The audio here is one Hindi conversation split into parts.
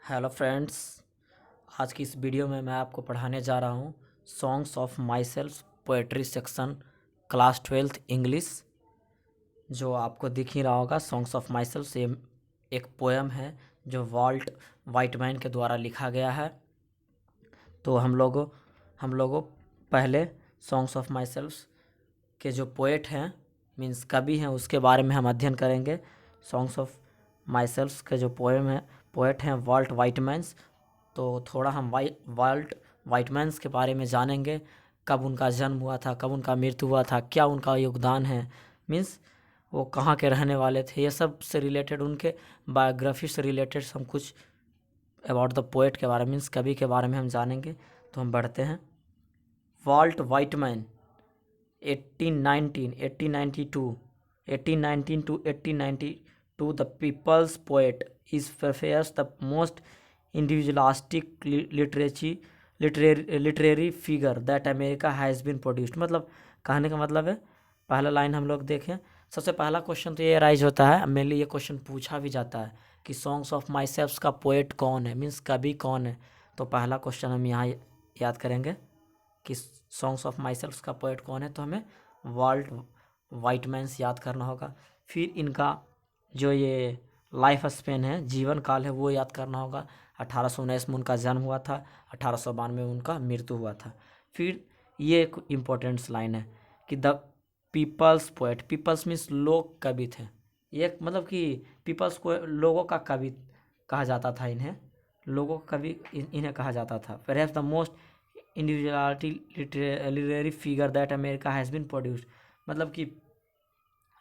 Hello friends. आज की इस वीडियो में मैं आपको पढ़ाने जा रहा हूँ songs of my self poetry section class 12th English. जो आपको दिख ही रहा होगा, सॉन्ग्स ऑफ माई सेल्फ से एक पोएम है जो वॉल्ट वाइटमैन के द्वारा लिखा गया है। तो हम लोगों पहले सॉन्ग्स ऑफ माई सेल्फ के जो पोएट हैं, मीन्स कवि हैं, उसके बारे में हम अध्ययन करेंगे। सॉन्ग्स ऑफ माई सेल्फ के जो पोएट हैं वॉल्ट वाइटमैन्स। तो थोड़ा हम वॉल्ट वाइटमैन्स के बारे में जानेंगे, कब उनका जन्म हुआ था, कब उनका मृत्यु हुआ था, क्या उनका योगदान है, मीन्स वो कहाँ के रहने वाले थे, ये सब से रिलेटेड, उनके बायोग्राफी से रिलेटेड हम कुछ अबाउट द पोएट के बारे में, मीन्स कवि के बारे में हम जानेंगे। तो हम बढ़ते हैं। Walt Whitman 1819 1892 1819 to 1892, the people's poet, is perhaps the most individualistic literary figure that America has been produced। मतलब कहने का मतलब है, पहला लाइन हम लोग देखें। सबसे पहला क्वेश्चन तो ये राइज होता है, मेनली ये क्वेश्चन पूछा भी जाता है कि सॉन्ग्स ऑफ माई सेल्फ का पोएट कौन है, मीन्स कवि कौन है। तो पहला क्वेश्चन हम यहाँ याद करेंगे कि सॉन्ग्स ऑफ माई सेल्फ का पोएट कौन है, तो हमें वॉल्ट वाइटमैन्स याद करना होगा। फिर इनका जो ये लाइफ स्पेन है, जीवन काल है, वो याद करना होगा। 1819 में उनका जन्म हुआ था, 1892 में उनका मृत्यु हुआ था। फिर ये एक इम्पोर्टेंट लाइन है कि the people's poet, people's means लोग कवि थे। ये मतलब कि पीपल्स को लोगों का कवि कहा जाता था, इन्हें लोगों का कवि इन्हें कहा जाता था। Perhaps the most individuality literary figure that America has been produced. मतलब कि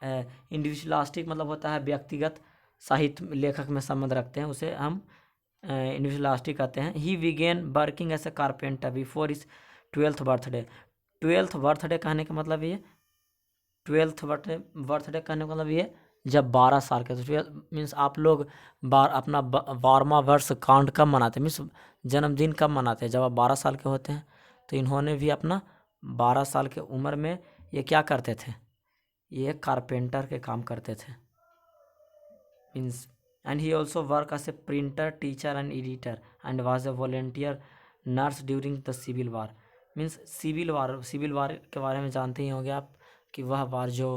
इंडिविजुअलिस्टिक मतलब होता है व्यक्तिगत, साहित्य लेखक में संबंध रखते हैं, उसे हम इंडिविजुअलिस्टिक कहते हैं। He begin working as a carpenter before is 12th birthday. 12th birthday कहने का मतलब ये, 12th बर्थडे कहने का मतलब ये जब 12 साल के, तो 12 मीन्स आप लोग अपना 12वां वर्ष काउंट कब मनाते हैं, मीन्स जन्मदिन कब मनाते हैं, जब आप 12 साल के होते हैं। तो इन्होंने भी अपना 12 साल के उम्र में ये क्या करते थे, ये कारपेंटर के काम करते थे, means. And he also work as a printer, teacher and editor and was a volunteer nurse during the civil war. Means civil war के बारे में जानते ही होंगे आप कि वह वार जो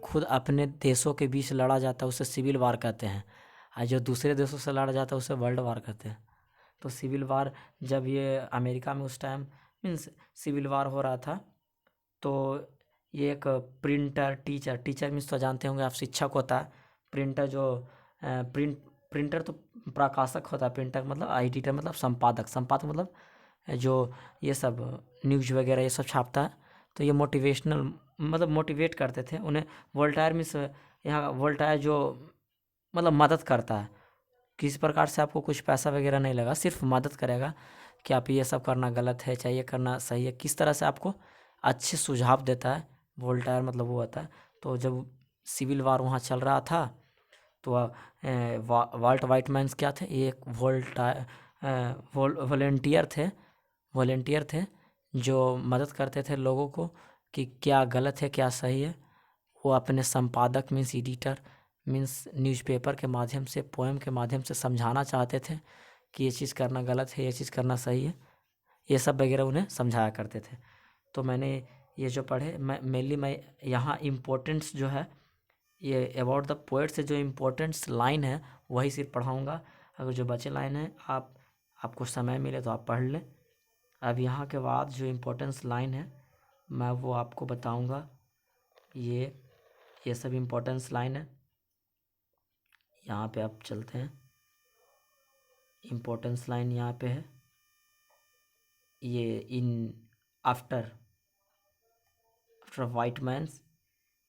खुद अपने देशों के बीच लड़ा जाता है उसे सिविल वार कहते हैं, और जो दूसरे देशों से लड़ा जाता है उसे वर्ल्ड वार कहते हैं। तो सिविल वार जब ये अमेरिका में उस टाइम मीन्स सिविल वार हो रहा था, तो ये एक टीचर मीन्स तो जानते होंगे आप, शिक्षक होता है। प्रिंटर जो प्रिंटर तो प्रकाशक होता है, प्रिंटर मतलब एडिटर मतलब संपादक मतलब जो ये सब न्यूज वगैरह ये सब छापता है। तो ये मोटिवेशनल मतलब मोटिवेट करते थे उन्हें। वोल्टायर मीन्स यहाँ वोल्टायर जो मतलब मदद करता है, किसी प्रकार से आपको कुछ पैसा वगैरह नहीं लगा, सिर्फ मदद करेगा कि आप ये सब करना गलत है, चाहिए करना सही है, किस तरह से आपको अच्छे सुझाव देता है। वोल्टायर मतलब वो होता है। तो जब सिविल वार वहाँ चल रहा था, तो वाल्ट वाइटमैन्स क्या थे, एक वॉलेंटियर थे जो मदद करते थे लोगों को कि क्या गलत है क्या सही है। वो अपने संपादक मीन्स एडिटर मीन्स न्यूज़पेपर के माध्यम से, पोएम के माध्यम से समझाना चाहते थे कि ये चीज़ करना गलत है, ये चीज़ करना सही है, ये सब वगैरह उन्हें समझाया करते थे। तो मैंने ये जो पढ़े, मैं यहाँ इम्पोर्टेंस जो है, ये अबाउट द पोएट से जो इम्पोर्टेंट्स लाइन है वही सिर्फ पढ़ाऊँगा। अगर जो बचे लाइन है आपको समय मिले तो आप पढ़ लें। अब यहाँ के बाद जो इम्पोर्टेंस लाइन है मैं वो आपको बताऊँगा। ये सब इम्पोर्टेंस लाइन है, यहाँ पे आप चलते हैं। इम्पोर्टेंस लाइन यहाँ पे है, ये in after वाइटमैन्स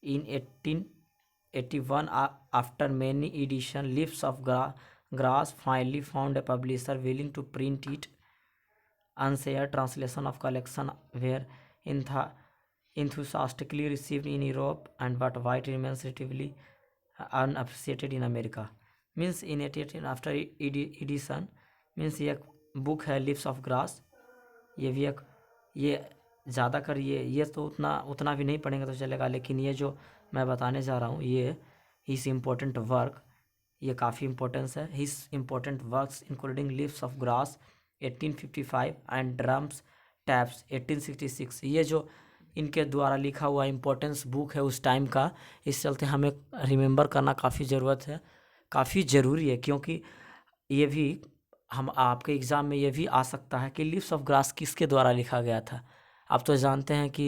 in 1881, after many edition, Leaves of Grass finally found a publisher willing to print it. Unshared translation of collection were enthusiastically received in Europe, and but White remains relatively unappreciated in America. Means in 18 after edition, means ये एक बुक है लिव्स ऑफ ग्रास। ये भी एक, ये ज़्यादा कर ये तो उतना भी नहीं पढ़ेंगे तो चलेगा, लेकिन ये जो मैं बताने जा रहा हूँ ये इस इम्पोर्टेंट वर्क, ये काफ़ी इंपॉर्टेंस है। His important works including leaves of grass 1855 and drums taps 1866, ये जो इनके द्वारा लिखा हुआ इम्पोर्टेंस बुक है उस टाइम का, इस चलते हमें रिमेंबर करना काफ़ी ज़रूरत है, काफ़ी ज़रूरी है, क्योंकि ये भी हम आपके एग्ज़ाम में ये भी आ सकता है कि लीव्स ऑफ ग्रास किसके द्वारा लिखा गया था। आप तो जानते हैं कि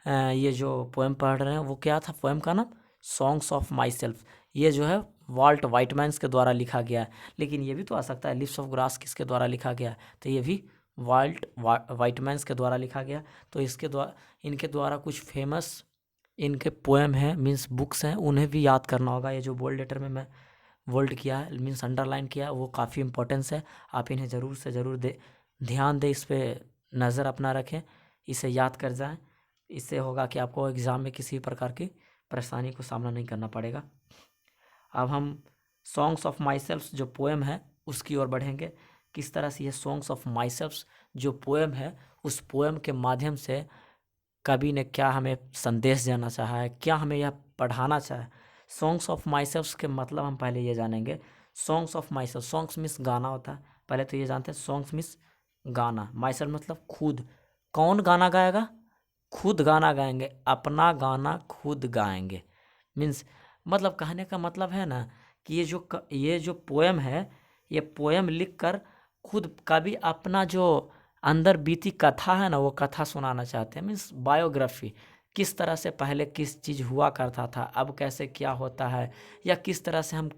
ये जो पोएम पढ़ रहे हैं वो क्या था, पोएम का नाम सॉन्ग्स ऑफ माई सेल्फ, ये जो है वाल्ट वाइटमैन्स के द्वारा लिखा गया है। लेकिन ये भी तो आ सकता है लीव्स ऑफ ग्रास किसके द्वारा लिखा गया है, तो ये भी वाल्ट वाइटमैन्स के द्वारा लिखा गया। तो इसके द्वारा इनके द्वारा कुछ फेमस इनके पोएम हैं, मीन्स बुक्स हैं, उन्हें भी याद करना होगा। ये जो बोल्ड लेटर में मैं बोल्ड किया है मीन्स अंडरलाइन किया है, वो काफ़ी इंपॉर्टेंस है। आप इन्हें ज़रूर से ज़रूर ध्यान दें, इस पर नज़र अपना रखें, इसे याद कर जाएं। इससे होगा कि आपको एग्ज़ाम में किसी प्रकार की परेशानी को सामना नहीं करना पड़ेगा। अब हम सॉन्ग्स ऑफ माई सेल्फ जो पोएम है उसकी ओर बढ़ेंगे। किस तरह से ये सॉन्ग्स ऑफ माई सेल्फ जो पोएम है, उस पोएम के माध्यम से कवि ने क्या हमें संदेश देना चाहा है, क्या हमें यह पढ़ाना चाहा है। सॉन्ग्स ऑफ माई सेल्फ के मतलब हम पहले ये जानेंगे। Songs of my self, songs means गाना होता है, पहले तो ये जानते हैं सॉन्ग्स मीन्स गाना, माई सेल्फ मतलब खुद। कौन गाना गाएगा? खुद गाना गाएंगे, अपना गाना खुद गाएंगे। मीन्स मतलब कहने का मतलब है ना कि ये जो पोएम है, ये पोएम लिख कर खुद कवि अपना जो अंदर बीती कथा है ना, वो कथा सुनाना चाहते हैं। मीन्स बायोग्राफी, किस तरह से पहले किस चीज़ हुआ करता था, अब कैसे क्या होता है, या किस तरह से हम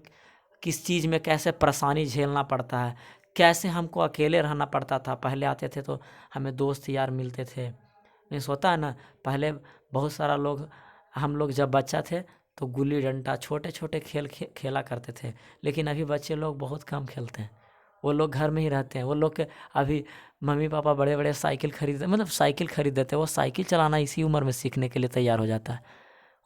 किस चीज़ में कैसे परेशानी झेलना पड़ता है, कैसे हमको अकेले रहना पड़ता था। पहले आते थे तो हमें दोस्त यार मिलते थे, मीन्स होता है ना, पहले बहुत सारा लोग, हम लोग जब बच्चा थे तो गुल्ली डंडा छोटे छोटे खेल खेला करते थे। लेकिन अभी बच्चे लोग बहुत कम खेलते हैं, वो लोग घर में ही रहते हैं। वो लोग के अभी मम्मी पापा बड़े बड़े साइकिल खरीदते, मतलब साइकिल खरीद देते हैं, वो साइकिल चलाना इसी उम्र में सीखने के लिए तैयार हो जाता है।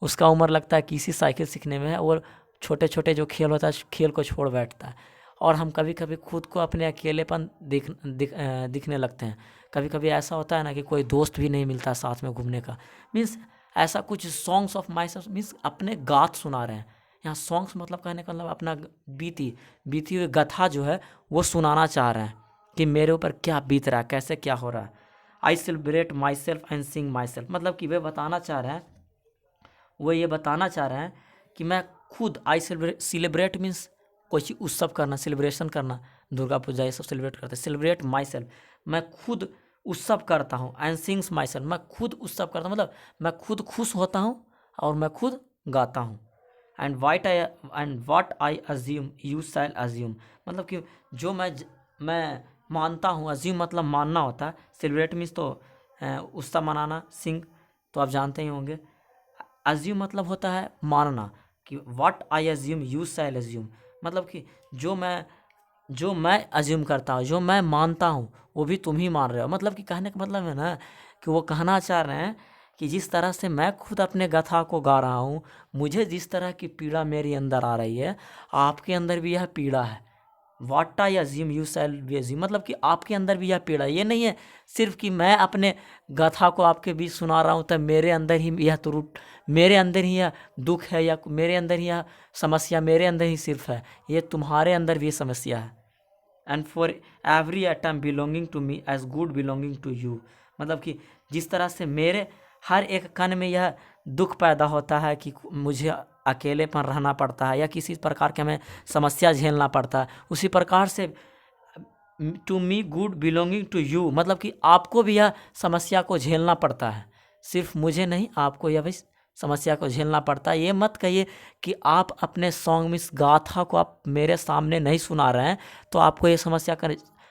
उसका उम्र लगता है कि इसी साइकिल सीखने में है, और छोटे छोटे जो खेल होता है खेल को छोड़ बैठता है। और हम कभी कभी खुद को अपने अकेलेपन दिखने लगते हैं। कभी कभी ऐसा होता है ना कि कोई दोस्त भी नहीं मिलता साथ में घूमने का। मीन्स ऐसा कुछ songs of my self means अपने गात सुना रहे हैं। यहाँ सॉन्ग्स मतलब कहने का मतलब अपना बीती हुई गाथा जो है वो सुनाना चाह रहे हैं कि मेरे ऊपर क्या बीत रहा है, कैसे क्या हो रहा है। I celebrate my self and Singh my self, मतलब कि वे बताना चाह रहे हैं, वो ये बताना चाह रहे हैं कि मैं खुद, आई सेलिब्रेट मीन्स कोई चीज़ उत्सव करना, सेलिब्रेशन करना, दुर्गा पूजा ये सब सेलिब्रेट करते हैं। सेलिब्रेट माई सेल्फ, मैं खुद उत्सव करता हूँ। एंड सिंग्स माई सेल्फ, मैं खुद उत्सव करता हूँ, मतलब मैं खुद खुश होता हूँ और मैं खुद गाता हूँ। And what I assume you shall assume, मतलब कि जो मैं मानता हूँ, अज्यूम मतलब मानना होता है, सेलिब्रेट मीन्स तो उत्सव मनाना, सिंग तो आप जानते ही होंगे। अज्यूम मतलब होता है मानना, कि what I assume you shall assume, मतलब कि जो मैं अज्यूम करता हूँ, जो मैं मानता हूँ वो भी तुम ही मान रहे हो। मतलब कि कहने का मतलब है ना कि वो कहना चाह रहे हैं कि जिस तरह से मैं खुद अपने गाथा को गा रहा हूँ, मुझे जिस तरह की पीड़ा मेरे अंदर आ रही है, आपके अंदर भी यह पीड़ा है। What I assume you shall be assume, मतलब कि आपके अंदर भी यह पीड़ा है। ये नहीं है सिर्फ कि मैं अपने गाथा को आपके बीच सुना रहा हूँ तो मेरे अंदर ही यह त्रुट, मेरे अंदर ही यह दुख है, या मेरे अंदर ही यह समस्या मेरे अंदर ही सिर्फ है, ये तुम्हारे अंदर भी समस्या है। And for every atom belonging to me as good belonging to you, मतलब कि जिस तरह से मेरे हर एक कण में यह दुख पैदा होता है कि मुझे अकेलेपन रहना पड़ता है या किसी प्रकार के हमें समस्या झेलना पड़ता है, उसी प्रकार से to me good belonging to you, मतलब कि आपको भी यह समस्या को झेलना पड़ता है। सिर्फ मुझे नहीं, आपको यह भी समस्या को झेलना पड़ता है। ये मत कहिए कि आप अपने सॉन्ग में इस गाथा को आप मेरे सामने नहीं सुना रहे हैं तो आपको ये समस्या का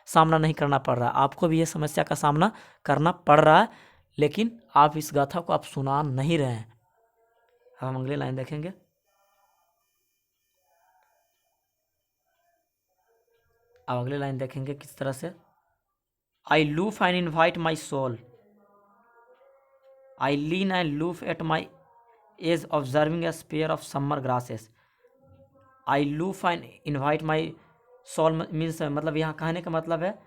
सामना नहीं करना पड़ रहा है। आपको भी ये समस्या का सामना करना पड़ रहा है, लेकिन आप इस गाथा को आप सुना नहीं रहे हैं। हम अगली लाइन देखेंगे। अब अगली लाइन देखेंगे किस तरह से। I loaf and invite my soul, I lean and loaf at my ease observing a spear of summer grasses. I loaf and invite my soul means, मतलब यहाँ कहने का मतलब है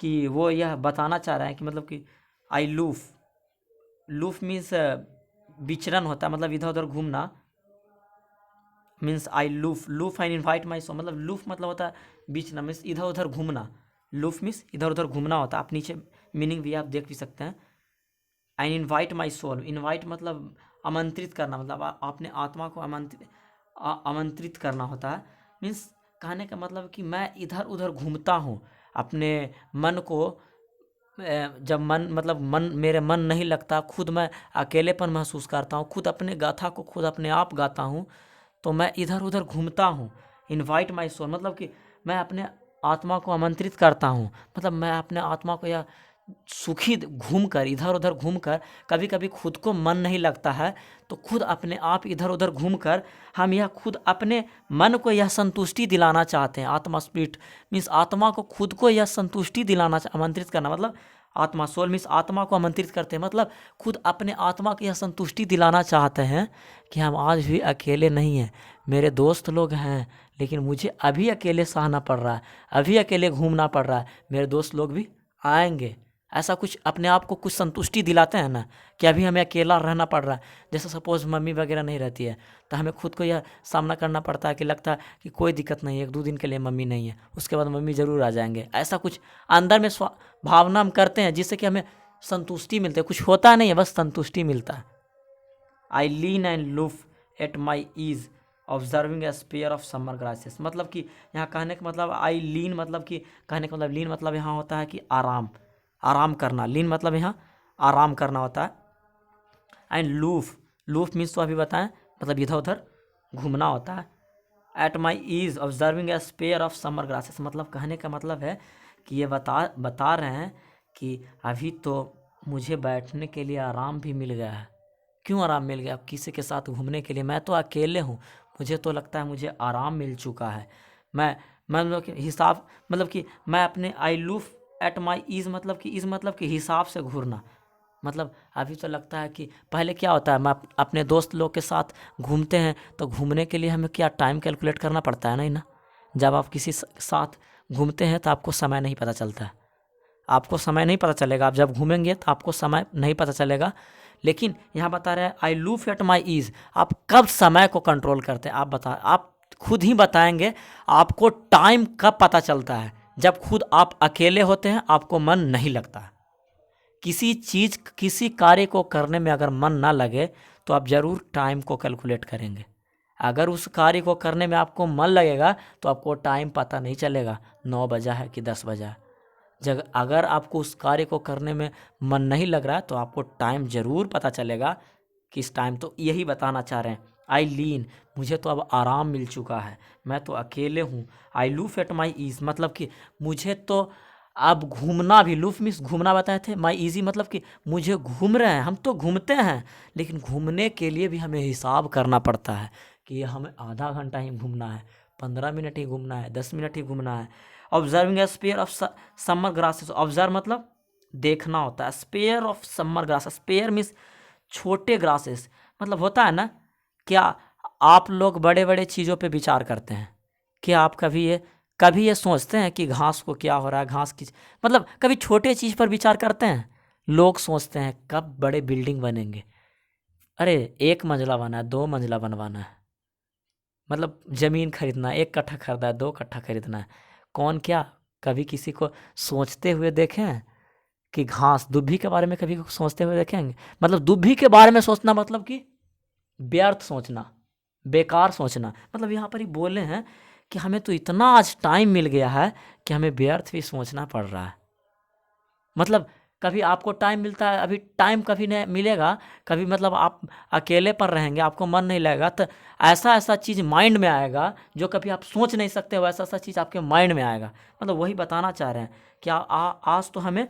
कि वो यह बताना चाह रहे हैं कि मतलब कि आई लूफ मीन्स विचरण होता है, मतलब इधर उधर घूमना। Means I loaf and invite my soul, मतलब लूफ मतलब होता है बीच ना, मीन्स इधर उधर घूमना। लूफ मीन्स इधर उधर घूमना होता है। आप नीचे मीनिंग भी आप देख भी सकते हैं। And invite my soul, invite मतलब आमंत्रित करना, मतलब अपने आत्मा को आमंत्रित करना होता है। मीन्स कहने का मतलब कि मैं इधर उधर घूमता हूँ अपने मन को, जब मन मेरे मन नहीं लगता, खुद मैं अकेलेपन महसूस करता हूँ, खुद अपने गाथा को खुद अपने आप गाता हूँ, तो मैं इधर उधर घूमता हूँ। इन्वाइट माई सोल मतलब कि मैं अपने आत्मा को आमंत्रित करता हूँ, मतलब मैं अपने आत्मा को या सुखी घूमकर, इधर उधर घूमकर, कभी कभी खुद को मन नहीं लगता है तो खुद अपने आप इधर उधर घूमकर हम यह खुद अपने मन को यह संतुष्टि दिलाना चाहते हैं। आत्मा स्पिरिट मीन्स आत्मा को खुद को यह संतुष्टि दिलाना, आमंत्रित करना, मतलब आत्मा सोल मीन्स आत्मा को आमंत्रित करते हैं, मतलब खुद अपने आत्मा को यह संतुष्टि दिलाना चाहते हैं कि हम आज भी अकेले नहीं हैं, मेरे दोस्त लोग हैं, लेकिन मुझे अभी अकेले सहना पड़ रहा है, अभी अकेले घूमना पड़ रहा है, मेरे दोस्त लोग भी आएंगे। ऐसा कुछ अपने आप को कुछ संतुष्टि दिलाते हैं ना कि अभी हमें अकेला रहना पड़ रहा है। जैसे सपोज़ मम्मी वगैरह नहीं रहती है तो हमें खुद को यह सामना करना पड़ता है कि लगता है कि कोई दिक्कत नहीं है, 1-2 दिन के लिए मम्मी नहीं है, उसके बाद मम्मी ज़रूर आ जाएंगे। ऐसा कुछ अंदर में भावना हम करते हैं जिससे कि हमें संतुष्टि मिलती है। कुछ होता नहीं है, बस संतुष्टि मिलता है। I lean and loaf at my ease observing a spear of summer grasses, मतलब कि यहाँ कहने का मतलब आई लीन मतलब कि कहने का मतलब लीन मतलब यहाँ होता है कि आराम करना। लीन मतलब यहाँ आराम करना होता है। एंड लूफ मीन्स तो अभी बताएं, मतलब इधर उधर घूमना होता है। At my ease observing a spear of summer grasses, मतलब कहने का मतलब है कि ये बता रहे हैं कि अभी तो मुझे बैठने के लिए आराम भी मिल गया है। क्यों आराम मिल गया? किसी के साथ घूमने के लिए, मैं तो अकेले हूँ, मुझे तो लगता है मुझे आराम मिल चुका है। मैं मतलब कि हिसाब मतलब कि मैं अपने आई लूफ एट माई ईज मतलब कि हिसाब से घूरना, मतलब अभी तो लगता है कि पहले क्या होता है, मैं अपने दोस्त लोग के साथ घूमते हैं तो घूमने के लिए हमें क्या टाइम कैलकुलेट करना पड़ता है नहीं ना। जब आप किसी साथ घूमते हैं तो आपको समय नहीं पता चलता है, आपको समय नहीं पता चलेगा। आप जब घूमेंगे तो आपको समय नहीं पता चलेगा। लेकिन यहाँ बता रहे हैं आई लूफ एट माई ईज, आप कब समय को कंट्रोल करते हैं? आप खुद ही बताएंगे आपको टाइम कब पता चलता है। जब खुद आप अकेले होते हैं, आपको मन नहीं लगता। किसी कार्य को करने में अगर मन ना लगे तो आप ज़रूर टाइम को कैलकुलेट करेंगे। अगर उस कार्य को करने में आपको मन लगेगा तो आपको टाइम पता नहीं चलेगा 9 बजा है कि 10 बजा है। अगर आपको उस कार्य को करने में मन नहीं लग रहा है तो आपको टाइम ज़रूर पता चलेगा किस टाइम। तो यही बताना चाह रहे हैं आई लीन, मुझे तो अब आराम मिल चुका है, मैं तो अकेले हूँ। आई लूफ एट माई ईज मतलब कि मुझे तो अब घूमना भी, लूफ मीन्स घूमना बताए थे, माई ईजी मतलब कि मुझे घूम रहे हैं, हम तो घूमते हैं, लेकिन घूमने के लिए भी हमें हिसाब करना पड़ता है कि हमें आधा घंटा ही घूमना है, 15 मिनट ही घूमना है, 10 मिनट ही घूमना है। Observing a spear of summer grasses, observe मतलब देखना होता है। Spear of summer grasses, spear means छोटे ग्रासेस, मतलब होता है ना, क्या आप लोग बड़े बड़े चीज़ों पे विचार करते हैं? क्या आप कभी ये सोचते हैं कि घास को क्या हो रहा है, घास की मतलब कभी छोटे चीज़ पर विचार करते हैं? लोग सोचते हैं कब बड़े बिल्डिंग बनेंगे, अरे 1 मंजिला बना है, 2 मंजिला बनवाना है, मतलब ज़मीन खरीदना है, 1 कट्ठा खरीदा है, 2 कट्ठा खरीदना है। कौन क्या कभी किसी को सोचते हुए देखे हैं कि घास दुब्भी के बारे में कभी सोचते हुए देखेंगे? मतलब दुब्भी के बारे में सोचना मतलब कि व्यर्थ सोचना, बेकार सोचना। मतलब यहाँ पर ही बोले हैं कि हमें तो इतना आज टाइम मिल गया है कि हमें व्यर्थ भी सोचना पड़ रहा है। मतलब कभी आपको टाइम मिलता है, अभी टाइम कभी नहीं मिलेगा, कभी मतलब आप अकेले पर रहेंगे, आपको मन नहीं लगेगा, तो ऐसा चीज़ माइंड में आएगा जो कभी आप सोच नहीं सकते, वैसा चीज़ आपके माइंड में आएगा। मतलब वही बताना चाह रहे हैं कि आज तो हमें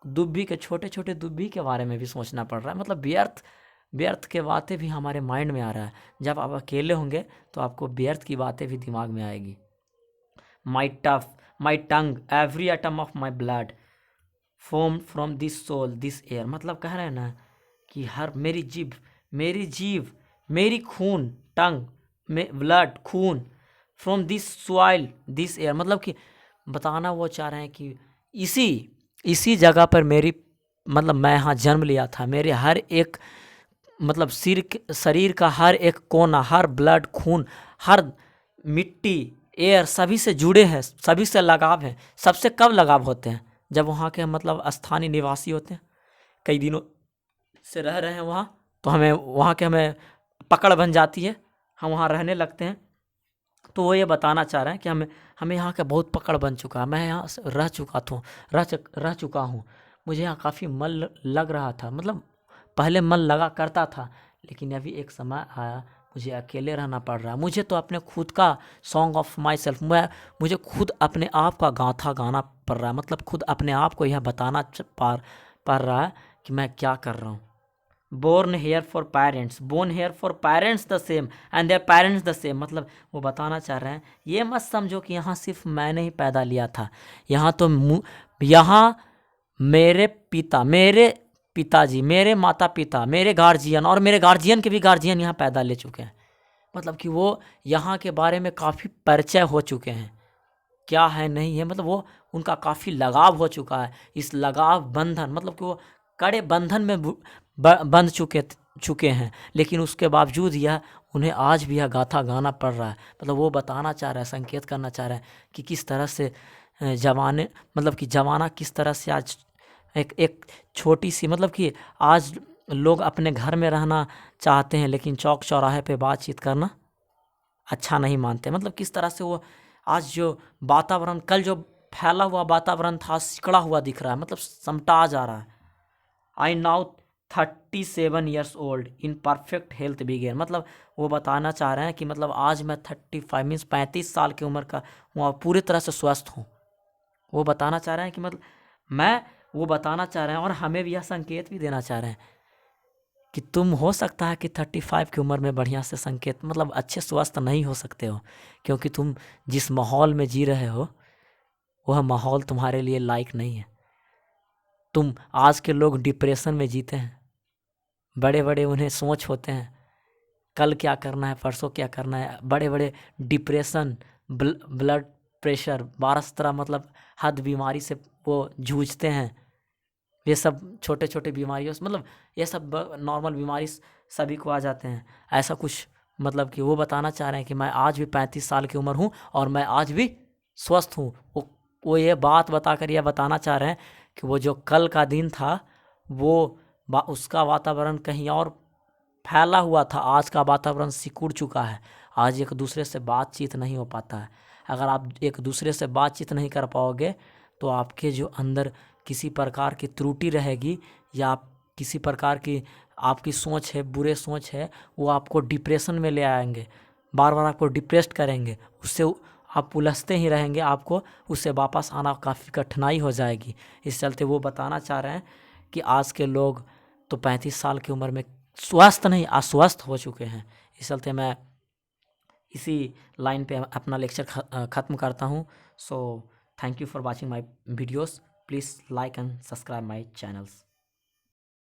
दुब्भी के छोटे छोटे दुब्भी के बारे में भी सोचना पड़ रहा है। मतलब व्यर्थ के बातें भी हमारे माइंड में आ रहा है। जब आप अकेले होंगे तो आपको व्यर्थ की बातें भी दिमाग में आएगी। My tongue every atom of my blood form from this soil this air, मतलब कह रहे हैं ना कि हर मेरी जीभ मेरी खून, टंग में ब्लड खून, from this soil this air, मतलब कि बताना वो चाह रहे हैं कि इसी जगह पर मेरी मतलब मैं यहाँ जन्म लिया था। मेरे हर एक मतलब शरीर का हर एक कोना, हर ब्लड खून, हर मिट्टी, एयर सभी से जुड़े हैं, सभी से लगाव है। सबसे कब लगाव होते हैं? जब वहाँ के मतलब स्थानीय निवासी होते हैं, कई दिनों से रह रहे हैं वहाँ, तो हमें वहाँ के हमें पकड़ बन जाती है, हम वहाँ रहने लगते हैं। तो वो ये बताना चाह रहे हैं कि हमें यहाँ का बहुत पकड़ बन चुका है। मैं यहाँ से रह चुका हूँ। मुझे यहाँ काफ़ी मन लग रहा था, मतलब पहले मन लगा करता था, लेकिन अभी एक समय आया मुझे अकेले रहना पड़ रहा है। मुझे तो अपने खुद का सॉन्ग ऑफ माई सेल्फ, मुझे खुद अपने आप का गाथा गाना पड़ रहा है, मतलब खुद अपने आप को यह बताना पड़ रहा है कि मैं क्या कर रहा हूँ। born here for parents the same and their parents the same, मतलब वो बताना चाह रहे हैं ये मत समझो कि यहाँ सिर्फ मैंने ही पैदा लिया था, यहाँ तो यहाँ मेरे पिताजी, मेरे माता पिता, मेरे गार्जियन और मेरे गार्जियन के भी गार्जियन यहाँ पैदा ले चुके हैं। मतलब कि वो यहाँ के बारे में काफ़ी परिचय हो चुके हैं, क्या है नहीं है, मतलब वो उनका काफ़ी लगाव हो चुका है। इस लगाव बंधन, मतलब कि वो कड़े बंधन में बंध चुके हैं, लेकिन उसके बावजूद यह उन्हें आज भी यह गाथा गाना पड़ रहा है। मतलब वो बताना चाह रहा है, संकेत करना चाह रहा है कि किस तरह से जमाना किस तरह से आज एक छोटी सी, मतलब कि आज लोग अपने घर में रहना चाहते हैं, लेकिन चौक चौराहे पे बातचीत करना अच्छा नहीं मानते। मतलब किस तरह से वो आज जो वातावरण, कल जो फैला हुआ वातावरण था, सिकड़ा हुआ दिख रहा है, मतलब समटा जा रहा है। I now 37 years old in perfect health begin, मतलब वो बताना चाह रहे हैं कि मतलब आज मैं 35 मीन्स 35 साल की उम्र का हूँ, पूरी तरह से स्वस्थ हूँ। वो बताना चाह रहे हैं कि मतलब वो बताना चाह रहे हैं और हमें भी यह संकेत भी देना चाह रहे हैं कि तुम हो सकता है कि 35 की उम्र में बढ़िया से संकेत, मतलब अच्छे स्वस्थ नहीं हो सकते हो, क्योंकि तुम जिस माहौल में जी रहे हो वह माहौल तुम्हारे लिए लायक नहीं है। तुम आज के लोग डिप्रेशन में जीते हैं, बड़े बड़े उन्हें सोच होते हैं कल क्या करना है, परसों क्या करना है, बड़े बड़े डिप्रेशन, ब्लड प्रेशर, 12 मतलब हद बीमारी से वो जूझते हैं। ये सब छोटे छोटे बीमारियों से, मतलब ये सब नॉर्मल बीमारी सभी को आ जाते हैं। ऐसा कुछ मतलब कि वो बताना चाह रहे हैं कि मैं आज भी 35 साल की उम्र हूँ और मैं आज भी स्वस्थ हूँ। वो ये बात बताकर यह बताना चाह रहे हैं कि वो जो कल का दिन था वो उसका वातावरण कहीं और फैला हुआ था, आज का वातावरण सिकुड़ चुका है। आज एक दूसरे से बातचीत नहीं हो पाता है। अगर आप एक दूसरे से बातचीत नहीं कर पाओगे तो आपके जो अंदर किसी प्रकार की त्रुटि रहेगी या किसी प्रकार की आपकी सोच है, बुरे सोच है, वो आपको डिप्रेशन में ले आएंगे, बार बार आपको डिप्रेस्ड करेंगे, उससे आप उलझते ही रहेंगे, आपको उससे वापस आना काफ़ी कठिनाई हो जाएगी। इस चलते वो बताना चाह रहे हैं कि आज के लोग तो 35 साल की उम्र में स्वस्थ नहीं अस्वस्थ हो चुके हैं। इस चलते मैं इसी लाइन पे अपना लेक्चर ख़त्म करता हूँ। So thank you for watching my videos, please like and subscribe my channels.